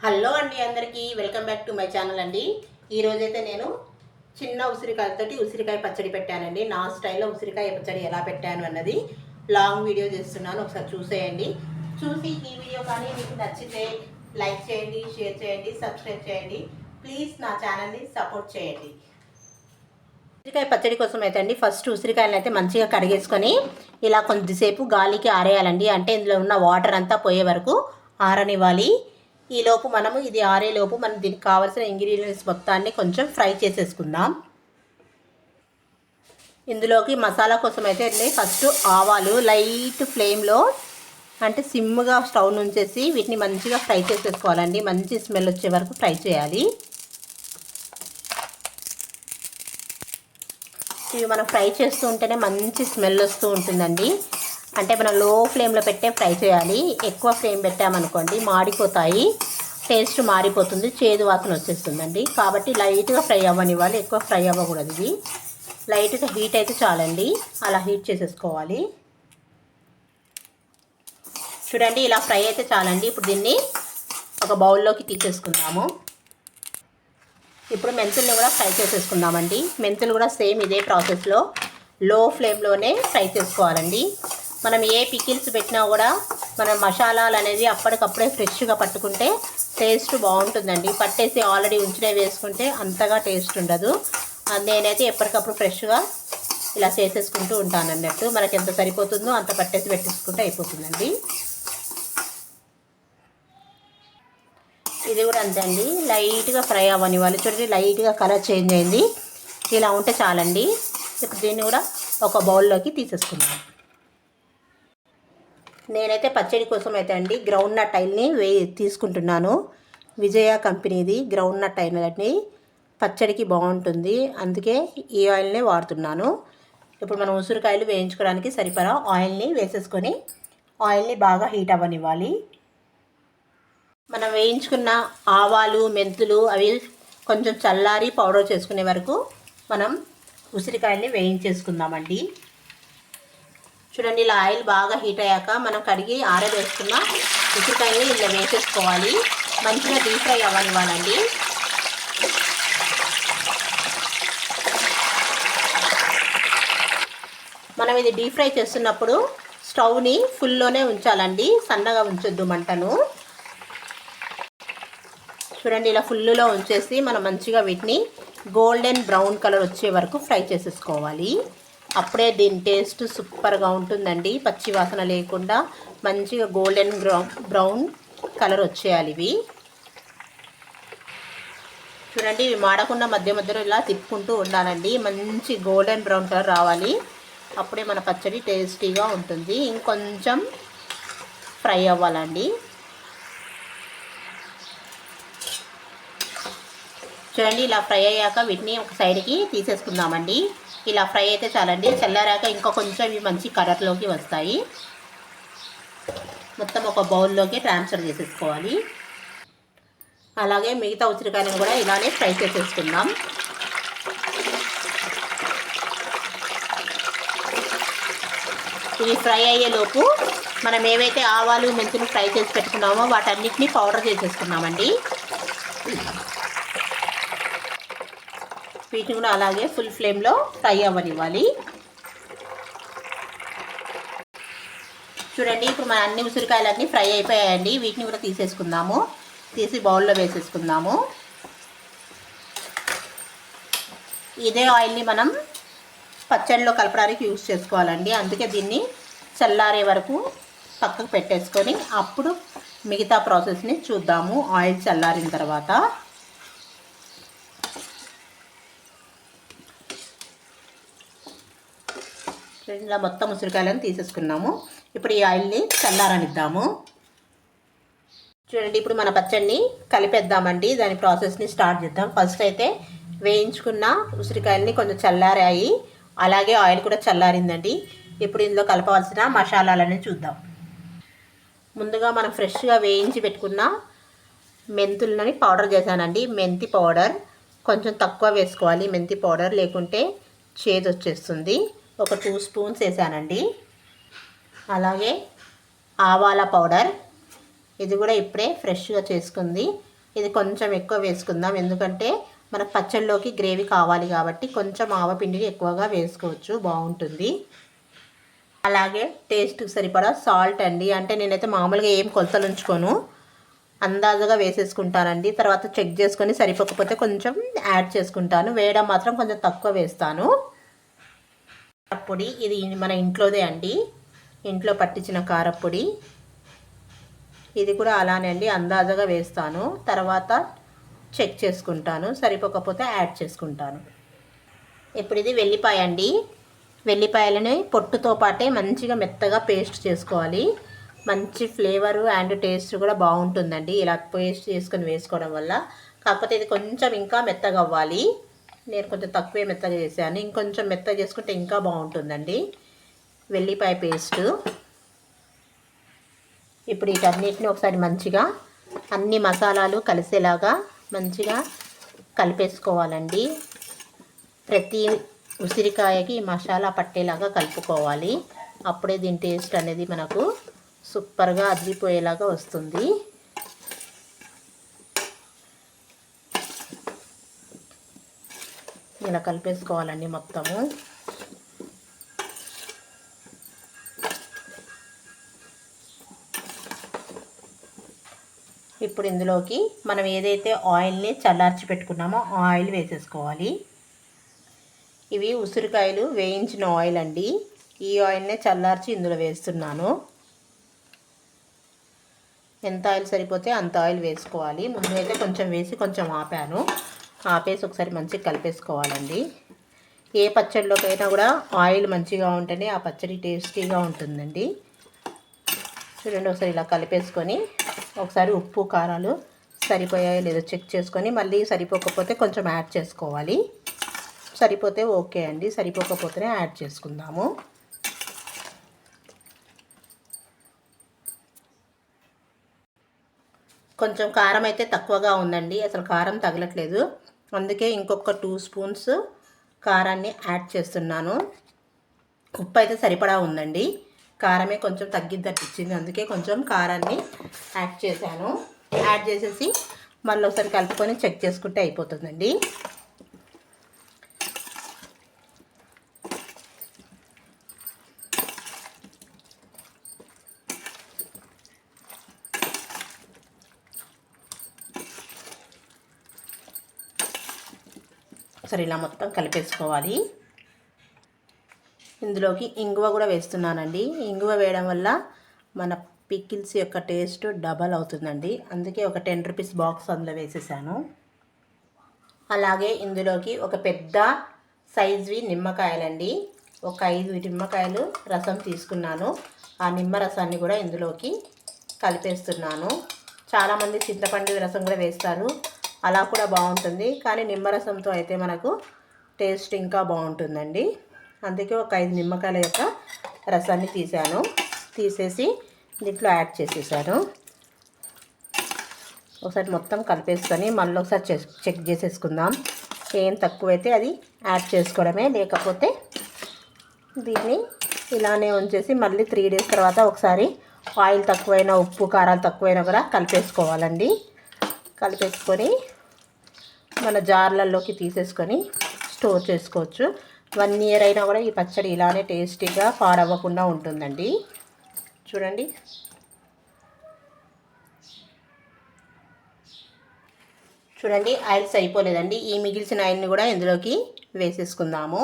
Hello అండి, అందరికీ welcome back to my channel అండి. ఈరోజైతే నేను చిన్న ఉసిరికాయతోటి ఉసిరికాయ పచ్చడి పెట్టానండి. నా స్టైల్లో ఉసిరికాయ పచ్చడి ఎలా పెట్టాను అన్నది లాంగ్ వీడియో చేస్తున్నాను, ఒకసారి చూసేయండి. చూసి ఈ వీడియో కానీ మీకు నచ్చితే లైక్ చేయండి, షేర్ చేయండి, సబ్స్క్రైబ్ చేయండి. ప్లీజ్ నా ఛానల్ని సపోర్ట్ చేయండి. ఉసిరికాయ పచ్చడి కోసం అయితే అండి, ఫస్ట్ ఉసిరికాయలను అయితే మంచిగా కడిగేసుకొని ఇలా కొద్దిసేపు గాలికి ఆరేయాలండి. అంటే ఇందులో ఉన్న వాటర్ అంతా పోయే వరకు ఆరనివ్వాలి. ఈలోపు మనము ఇది ఆరేలోపు మనం దీనికి కావాల్సిన ఇంగ్రీడియంట్స్ మొత్తాన్ని కొంచెం ఫ్రై చేసేసుకుందాం. ఇందులోకి మసాలా కోసం అయితే ఫస్ట్ ఆవాలు లైట్ ఫ్లేమ్లో అంటే సిమ్గా స్టవ్ నుంచేసి వీటిని మంచిగా ఫ్రై చేసేసుకోవాలండి. మంచి స్మెల్ వచ్చే వరకు ఫ్రై చేయాలి. ఇవి మనం ఫ్రై చేస్తూ ఉంటేనే మంచి స్మెల్ వస్తూ ఉంటుందండి. అంటే మనం లో ఫ్లేమ్లో పెట్టే ఫ్రై చేయాలి. ఎక్కువ ఫ్లేమ్ పెట్టామనుకోండి మాడిపోతాయి, టేస్ట్ మారిపోతుంది, చేదు వాసన వచ్చేస్తుందండి. కాబట్టి లైట్గా ఫ్రై అవ్వనివ్వాలి, ఎక్కువ ఫ్రై అవ్వకూడదు. ఇది లైట్గా హీట్ అయితే చాలండి, అలా హీట్ చేసేసుకోవాలి. చూడండి, ఇలా ఫ్రై అయితే చాలండి. ఇప్పుడు దీన్ని ఒక బౌల్లోకి తీసేసుకుందాము. ఇప్పుడు మెంతుల్ని కూడా ఫ్రై చేసేసుకుందామండి. మెంతులు కూడా సేమ్ ఇదే ప్రాసెస్లో లో ఫ్లేమ్లోనే ఫ్రై చేసుకోవాలండి. మనం ఏ పికిల్స్ పెట్టినా కూడా మనం మసాలాలు అనేది అప్పటికప్పుడే ఫ్రెష్గా పట్టుకుంటే టేస్ట్ బాగుంటుందండి. పట్టేసి ఆల్రెడీ ఉంచినవి వేసుకుంటే అంతగా టేస్ట్ ఉండదు. నేనైతే ఎప్పటికప్పుడు ఫ్రెష్గా ఇలా చేసేసుకుంటూ ఉంటాను అన్నట్టు. మనకి ఎంత సరిపోతుందో అంత పట్టేసి పెట్టేసుకుంటే అయిపోతుందండి. ఇది కూడా అంతే అండి, లైట్గా ఫ్రై అవ్వనివ్వాలి. చూడండి, లైట్గా కలర్ చేంజ్ అయింది. ఇలా ఉంటే చాలండి. ఇప్పుడు దీన్ని కూడా ఒక బౌల్లోకి తీసేసుకుందాం. నేనైతే పచ్చడి కోసం అయితే అండి గ్రౌండ్ నట్ ఆయిల్ని తీసుకుంటున్నాను. విజయ కంపెనీది గ్రౌండ్ నట్ ఆయిల్ అని పచ్చడికి బాగుంటుంది, అందుకే ఈ ఆయిల్నే వాడుతున్నాను. ఇప్పుడు మనం ఉసిరికాయలు వేయించుకోవడానికి సరిపడా ఆయిల్ని వేసేసుకొని ఆయిల్ని బాగా హీట్ అవ్వనివ్వాలి. మనం వేయించుకున్న ఆవాలు, మెంతులు అవి కొంచెం చల్లారి పౌడర్ చేసుకునే వరకు మనం ఉసిరికాయల్ని వేయించేసుకుందామండి. చూడండి, ఇలా ఆయిల్ బాగా హీట్ అయ్యాక మనం కడిగి ఆరబేసుకున్న ఉసిరికాయని ఇలా వేసేసుకోవాలి. మంచిగా డీప్ ఫ్రై అవ్వనివ్వాలండి. మనం ఇది డీప్ ఫ్రై చేస్తున్నప్పుడు స్టవ్ని ఫుల్లోనే ఉంచాలండి, సన్నగా ఉంచొద్దు మంటను. చూడండి, ఇలా ఫుల్లులో ఉంచేసి మనం మంచిగా వీటిని గోల్డెన్ బ్రౌన్ కలర్ వచ్చే వరకు ఫ్రై చేసేసుకోవాలి. అప్పుడే దీని టేస్ట్ సూపర్గా ఉంటుందండి. పచ్చి వాసన లేకుండా మంచిగా గోల్డెన్ బ్రౌన్ కలర్ వచ్చేయాలి ఇవి. చూడండి, ఇవి మాడకుండా మధ్య మధ్యలో ఇలా తిప్పుకుంటూ ఉండాలండి. మంచి గోల్డెన్ బ్రౌన్ కలర్ రావాలి, అప్పుడే మన పచ్చడి టేస్టీగా ఉంటుంది. ఇంకొంచెం ఫ్రై అవ్వాలండి. చూడండి, ఇలా ఫ్రై అయ్యాక వీటిని ఒక సైడ్కి తీసేసుకుందామండి. ఇలా ఫ్రై అయితే చాలండి. చల్లారాక ఇంకా కొంచెం ఇవి మంచి కలర్లోకి వస్తాయి. మొత్తం ఒక బౌల్లోకి ట్రాన్స్ఫర్ చేసేసుకోవాలి. అలాగే మిగతా ఉసిరికాయలను కూడా ఇలానే ఫ్రై చేసేసుకుందాం. ఇవి ఫ్రై అయ్యేలోపు మనం ఏవైతే ఆవాలు, మెంతులు ఫ్రై చేసి పెట్టుకున్నామో వాటన్నిటిని పౌడర్ చేసేసుకున్నామండి. వీటిని కూడా అలాగే ఫుల్ ఫ్లేమ్లో ఫ్రై అవ్వనివ్వాలి. చూడండి, ఇప్పుడు మన అన్ని ఉసిరికాయలన్నీ ఫ్రై అయిపోయాయండి. వీటిని కూడా తీసేసుకుందాము. తీసి బౌల్లో వేసేసుకుందాము. ఇదే ఆయిల్ని మనం పచ్చడిలో కలపడానికి యూజ్ చేసుకోవాలండి. అందుకే దీన్ని చల్లారే వరకు పక్కకు పెట్టేసుకొని అప్పుడు మిగతా ప్రాసెస్ని చూద్దాము ఆయిల్ చల్లారిన తర్వాత. ఇలా మొత్తం ఉసిరికాయలను తీసేసుకున్నాము. ఇప్పుడు ఈ ఆయిల్ని చల్లారనిద్దాము. చూడండి, ఇప్పుడు మన పచ్చడిని కలిపేద్దామండి. దాని ప్రాసెస్ని స్టార్ట్ చేద్దాం. ఫస్ట్ అయితే వేయించుకున్న ఉసిరికాయలని కొంచెం చల్లారాయి, అలాగే ఆయిల్ కూడా చల్లారిందండి. ఇప్పుడు ఇందులో కలపవలసిన మసాలాలని చూద్దాం. ముందుగా మనం ఫ్రెష్గా వేయించి పెట్టుకున్న మెంతులని పౌడర్ చేశానండి. మెంతి పౌడర్ కొంచెం తక్కువ వేసుకోవాలి, మెంతి పౌడర్ లేకుంటే చేదు వచ్చేస్తుంది. ఒక 2 స్పూన్స్ వేసానండి. అలాగే ఆవాల పౌడర్, ఇది కూడా ఇప్పుడే ఫ్రెష్గా చేసుకుంది. ఇది కొంచెం ఎక్కువ వేసుకుందాం, ఎందుకంటే మనకు పచ్చళ్ళలోకి గ్రేవీ కావాలి కాబట్టి కొంచెం ఆవపిండిని ఎక్కువగా వేసుకోవచ్చు, బాగుంటుంది. అలాగే టేస్ట్కి సరిపడా సాల్ట్ అండి. అంటే నేనైతే మామూలుగా ఏం కొలతలు ఉంచుకోను, అందాజుగా వేసేసుకుంటానండి. తర్వాత చెక్ చేసుకొని సరిపోకపోతే కొంచెం యాడ్ చేసుకుంటాను. వేయడం మాత్రం కొంచెం తక్కువ వేస్తాను. కారప్పొడి ఇది మన ఇంట్లోదే అండి, ఇంట్లో పట్టించిన కారప్పొడి. ఇది కూడా అలానే అండి, అందాజుగా వేస్తాను. తర్వాత చెక్ చేసుకుంటాను, సరిపోకపోతే యాడ్ చేసుకుంటాను. ఇప్పుడు ఇది వెల్లిపాయ అండి. వెల్లిపాయలని పొట్టుతో పాటే మంచిగా మెత్తగా పేస్ట్ చేసుకోవాలి. మంచి ఫ్లేవరు అండ్ టేస్ట్ కూడా బాగుంటుందండి ఇలా పేస్ట్ చేసుకొని వేసుకోవడం వల్ల. కాకపోతే ఇది కొంచెం ఇంకా మెత్తగా అవ్వాలి. నేను కొంచెం తక్కువే మెత్తగా చేశాను, ఇంకొంచెం మెత్తగా చేసుకుంటే ఇంకా బాగుంటుందండి వెల్లిపాయ పేస్టు. ఇప్పుడు వీటన్నిటిని ఒకసారి మంచిగా అన్ని మసాలాలు కలిసేలాగా మంచిగా కలిపేసుకోవాలండి. ప్రతి ఉసిరికాయకి మసాలా పట్టేలాగా కలుపుకోవాలి. అప్పుడే దీని టేస్ట్ అనేది మనకు సూపర్గా అద్దిపోయేలాగా వస్తుంది. ఇలా కలిపేసుకోవాలండి మొత్తము. ఇప్పుడు ఇందులోకి మనం ఏదైతే ఆయిల్ని చల్లార్చి పెట్టుకున్నామో ఆయిల్ వేసేసుకోవాలి. ఇవి ఉసిరికాయలు వేయించిన ఆయిల్ అండి. ఈ ఆయిల్నే చల్లార్చి ఇందులో వేస్తున్నాను. ఎంత ఆయిల్ సరిపోతే అంత ఆయిల్ వేసుకోవాలి. ముందు అయితే కొంచెం వేసి కొంచెం ఆపేసి ఒకసారి మంచిగా కలిపేసుకోవాలండి. ఏ పచ్చడిలోకైనా కూడా ఆయిల్ మంచిగా ఉంటేనే ఆ పచ్చడి టేస్టీగా ఉంటుందండి. చూడండి, ఒకసారి ఇలా కలిపేసుకొని ఒకసారి ఉప్పు కారాలు సరిపోయాయో లేదో చెక్ చేసుకొని మళ్ళీ సరిపోకపోతే కొంచెం యాడ్ చేసుకోవాలి. సరిపోతే ఓకే అండి, సరిపోకపోతేనే యాడ్ చేసుకుందాము. కొంచెం కారం అయితే తక్కువగా ఉందండి, అసలు కారం తగలట్లేదు. అందుకే ఇంకొక 2 స్పూన్స్ కారాన్ని యాడ్ చేస్తున్నాను. ఉప్పు అయితే సరిపడా ఉందండి, కారమే కొంచెం తగ్గిద్దనిపించింది, అందుకే కొంచెం కారాన్ని యాడ్ చేశాను. యాడ్ చేసేసి మళ్ళీ ఒకసారి కలుపుకొని చెక్ చేసుకుంటే అయిపోతుందండి. సరే, ఇలా మొత్తం కలిపేసుకోవాలి. ఇందులోకి ఇంగువ కూడా వేస్తున్నానండి. ఇంగువ వేయడం వల్ల మన పికిల్స్ యొక్క టేస్ట్ డబల్ అవుతుందండి, అందుకే ఒక 10 రూపీస్ బాక్స్ అందులో వేసేసాను. అలాగే ఇందులోకి ఒక పెద్ద సైజువి నిమ్మకాయలండి, ఒక 5 నిమ్మకాయలు రసం తీసుకున్నాను. ఆ నిమ్మ రసాన్ని కూడా ఇందులోకి కలిపేస్తున్నాను. చాలామంది చింతపండు రసం కూడా వేస్తారు, అలా కూడా బాగుంటుంది. కానీ నిమ్మరసంతో అయితే మనకు టేస్ట్ ఇంకా బాగుంటుందండి. అందుకే ఒక 5 నిమ్మకాయల యొక్క రసాన్ని తీసేసి దీంట్లో యాడ్ చేసేసాను. ఒకసారి మొత్తం కలిపేసుకొని మళ్ళీ ఒకసారి చెక్ చేసేసుకుందాం. ఏం తక్కువైతే అది యాడ్ చేసుకోవడమే, లేకపోతే దీన్ని ఇలానే ఉంచేసి మళ్ళీ 3 డేస్ తర్వాత ఒకసారి ఆయిల్ తక్కువైనా ఉప్పు కారాలు తక్కువైనా కూడా కలిపేసుకోవాలండి. కలిపేసుకొని మన జార్లలోకి తీసేసుకొని స్టోర్ చేసుకోవచ్చు. 1 ఇయర్ అయినా కూడా ఈ పచ్చడి ఇలానే టేస్టీగా పాడవ్వకుండా ఉంటుందండి. చూడండి, ఆయిల్ సరిపోలేదండి. ఈ మిగిల్చిన ఆయిల్ని కూడా ఇందులోకి వేసేసుకుందాము.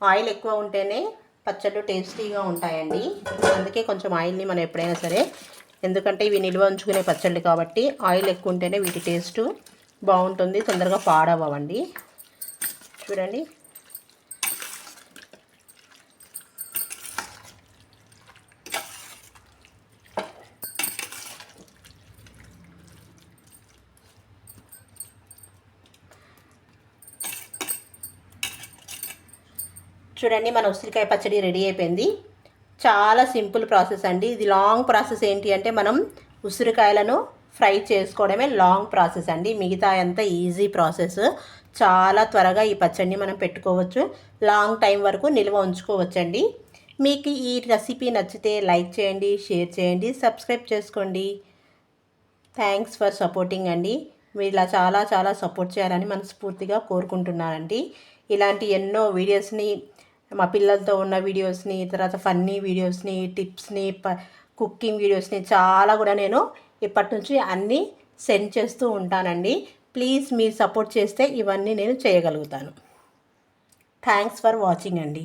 ఆయిల్ ఎక్కువ ఉంటేనే పచ్చళ్ళు టేస్టీగా ఉంటాయండి, అందుకే కొంచెం ఆయిల్ని మనం ఎప్పుడైనా సరే, ఎందుకంటే ఇవి నిల్వ ఉంచుకునే పచ్చళ్ళు కాబట్టి ఆయిల్ ఎక్కువ ఉంటేనే వీటి టేస్ట్ బాగుంటుంది, తొందరగా పాడవ్వండి. చూడండి, మన ఉసిరికాయ పచ్చడి రెడీ అయిపోయింది. చాలా సింపుల్ ప్రాసెస్ అండి. ఇది లాంగ్ ప్రాసెస్ ఏంటి అంటే మనం ఉసిరికాయలను ఫ్రై చేసుకోవడమే లాంగ్ ప్రాసెస్ అండి. మిగతా అంతా ఈజీ ప్రాసెస్. చాలా త్వరగా ఈ పచ్చడిని మనం పెట్టుకోవచ్చు, లాంగ్ టైం వరకు నిల్వ ఉంచుకోవచ్చండి. మీకు ఈ రెసిపీ నచ్చితే లైక్ చేయండి, షేర్ చేయండి, సబ్స్క్రైబ్ చేసుకోండి. థ్యాంక్స్ ఫర్ సపోర్టింగ్ అండి. మీరు ఇలా చాలా చాలా సపోర్ట్ చేయాలని మనస్ఫూర్తిగా కోరుకుంటున్నానండి. ఇలాంటి ఎన్నో వీడియోస్ని, మా పిల్లలతో ఉన్న వీడియోస్ని, తర్వాత ఫన్నీ వీడియోస్ని, టిప్స్ని, కుకింగ్ వీడియోస్ని చాలా కూడా నేను ఇప్పటి నుంచి అన్నీ సెండ్ చేస్తూ ఉంటానండి. ప్లీజ్ మీరు సపోర్ట్ చేస్తే ఇవన్నీ నేను చేయగలుగుతాను. థ్యాంక్స్ ఫర్ వాచింగ్ అండి.